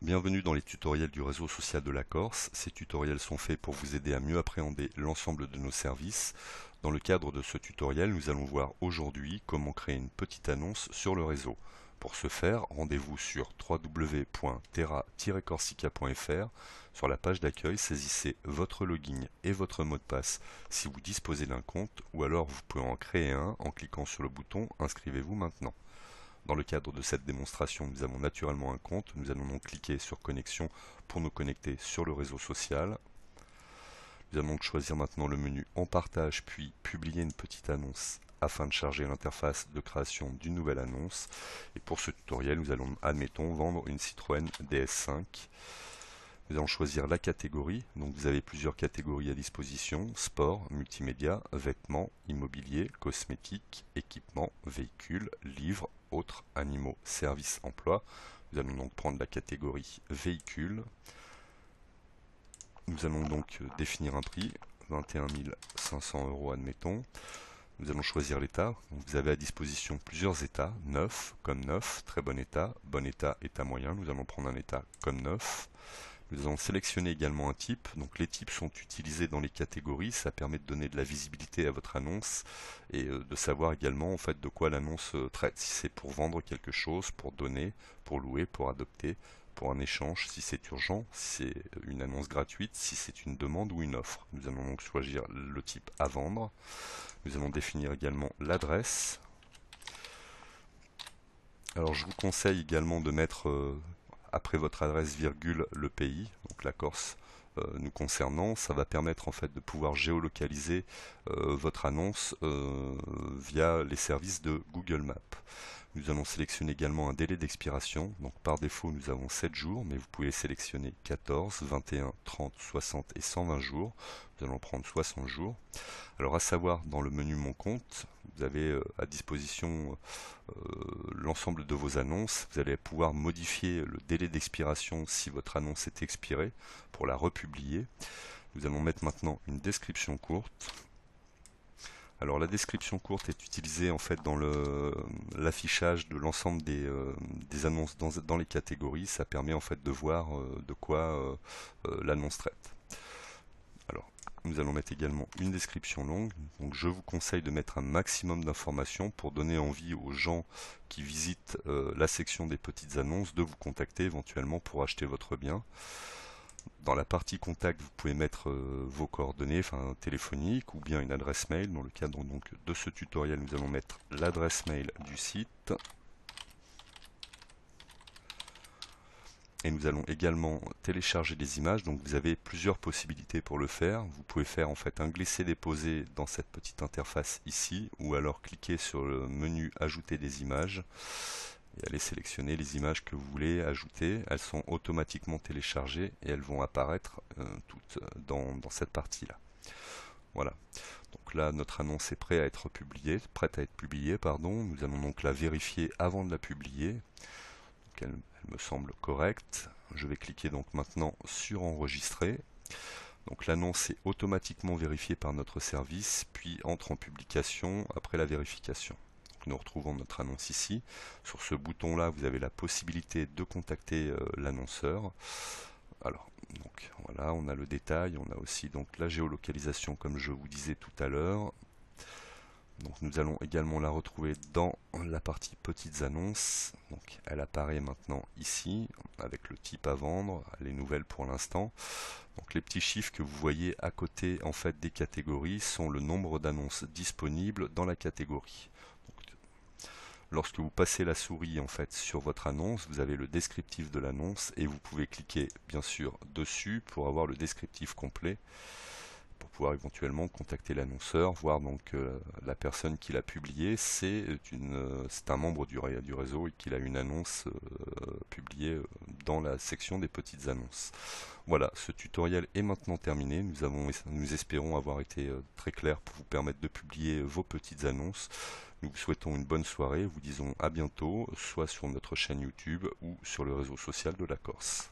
Bienvenue dans les tutoriels du réseau social de la Corse. Ces tutoriels sont faits pour vous aider à mieux appréhender l'ensemble de nos services. Dans le cadre de ce tutoriel, nous allons voir aujourd'hui comment créer une petite annonce sur le réseau. Pour ce faire, rendez-vous sur www.terra-corsica.fr. Sur la page d'accueil, saisissez votre login et votre mot de passe si vous disposez d'un compte, ou alors vous pouvez en créer un en cliquant sur le bouton « Inscrivez-vous maintenant ». Dans le cadre de cette démonstration, nous avons naturellement un compte. Nous allons donc cliquer sur Connexion pour nous connecter sur le réseau social. Nous allons donc choisir maintenant le menu En partage, puis Publier une petite annonce afin de charger l'interface de création d'une nouvelle annonce. Et pour ce tutoriel, nous allons, admettons, vendre une Citroën DS5. Nous allons choisir la catégorie. Donc vous avez plusieurs catégories à disposition: sport, multimédia, vêtements, immobilier, cosmétiques, équipements, véhicules, livres, autres, animaux, services, emploi. Nous allons donc prendre la catégorie véhicules. Nous allons donc définir un prix, 21 500 € admettons. Nous allons choisir l'état. Vous avez à disposition plusieurs états: neuf comme neuf, très bon état moyen. Nous allons prendre un état comme neuf. Nous allons sélectionner également un type. Donc les types sont utilisés dans les catégories. Ça permet de donner de la visibilité à votre annonce et de savoir également en fait de quoi l'annonce traite. Si c'est pour vendre quelque chose, pour donner, pour louer, pour adopter, pour un échange, si c'est urgent, si c'est une annonce gratuite, si c'est une demande ou une offre. Nous allons donc choisir le type à vendre. Nous allons définir également l'adresse. Alors je vous conseille également de mettre après votre adresse virgule le pays, donc la Corse nous concernant. Ça va permettre en fait de pouvoir géolocaliser votre annonce via les services de Google Maps. Nous allons sélectionner également un délai d'expiration. Donc par défaut nous avons 7 jours, mais vous pouvez sélectionner 14, 21, 30, 60 et 120 jours. Nous allons prendre 60 jours. Alors à savoir, dans le menu Mon compte, vous avez à disposition l'ensemble de vos annonces. Vous allez pouvoir modifier le délai d'expiration si votre annonce est expirée pour la republier. Nous allons mettre maintenant une description courte. Alors la description courte est utilisée en fait dans l'affichage de l'ensemble des annonces dans les catégories. Ça permet en fait de voir de quoi l'annonce traite. Alors, nous allons mettre également une description longue. Donc je vous conseille de mettre un maximum d'informations pour donner envie aux gens qui visitent la section des petites annonces de vous contacter éventuellement pour acheter votre bien. Dans la partie contact, vous pouvez mettre vos coordonnées, enfin téléphoniques ou bien une adresse mail. Dans le cadre donc de ce tutoriel, nous allons mettre l'adresse mail du site. Et nous allons également télécharger des images. Donc vous avez plusieurs possibilités pour le faire. Vous pouvez faire en fait un glisser-déposer dans cette petite interface ici, ou alors cliquer sur le menu ajouter des images et aller sélectionner les images que vous voulez ajouter. Elles sont automatiquement téléchargées et elles vont apparaître toutes dans cette partie-là. Voilà. Donc là, notre annonce est prête à être publiée, Nous allons donc la vérifier avant de la publier. Donc elle me semble correcte. Je vais cliquer donc maintenant sur enregistrer. Donc l'annonce est automatiquement vérifiée par notre service, puis entre en publication après la vérification. Donc nous retrouvons notre annonce ici. Sur ce bouton-là, vous avez la possibilité de contacter l'annonceur. Alors, donc voilà, on a le détail, on a aussi donc la géolocalisation comme je vous disais tout à l'heure. Donc nous allons également la retrouver dans la partie petites annonces. Donc elle apparaît maintenant ici avec le type à vendre, elle est nouvelle pour l'instant. Donc les petits chiffres que vous voyez à côté en fait des catégories sont le nombre d'annonces disponibles dans la catégorie. Donc, lorsque vous passez la souris en fait sur votre annonce, vous avez le descriptif de l'annonce et vous pouvez cliquer bien sûr dessus pour avoir le descriptif complet, pour pouvoir éventuellement contacter l'annonceur, voir donc la personne qui l'a publié, c'est un membre du réseau et qu'il a une annonce publiée dans la section des petites annonces. Voilà, ce tutoriel est maintenant terminé. Nous espérons avoir été très clairs pour vous permettre de publier vos petites annonces. Nous vous souhaitons une bonne soirée, vous disons à bientôt, soit sur notre chaîne YouTube ou sur le réseau social de la Corse.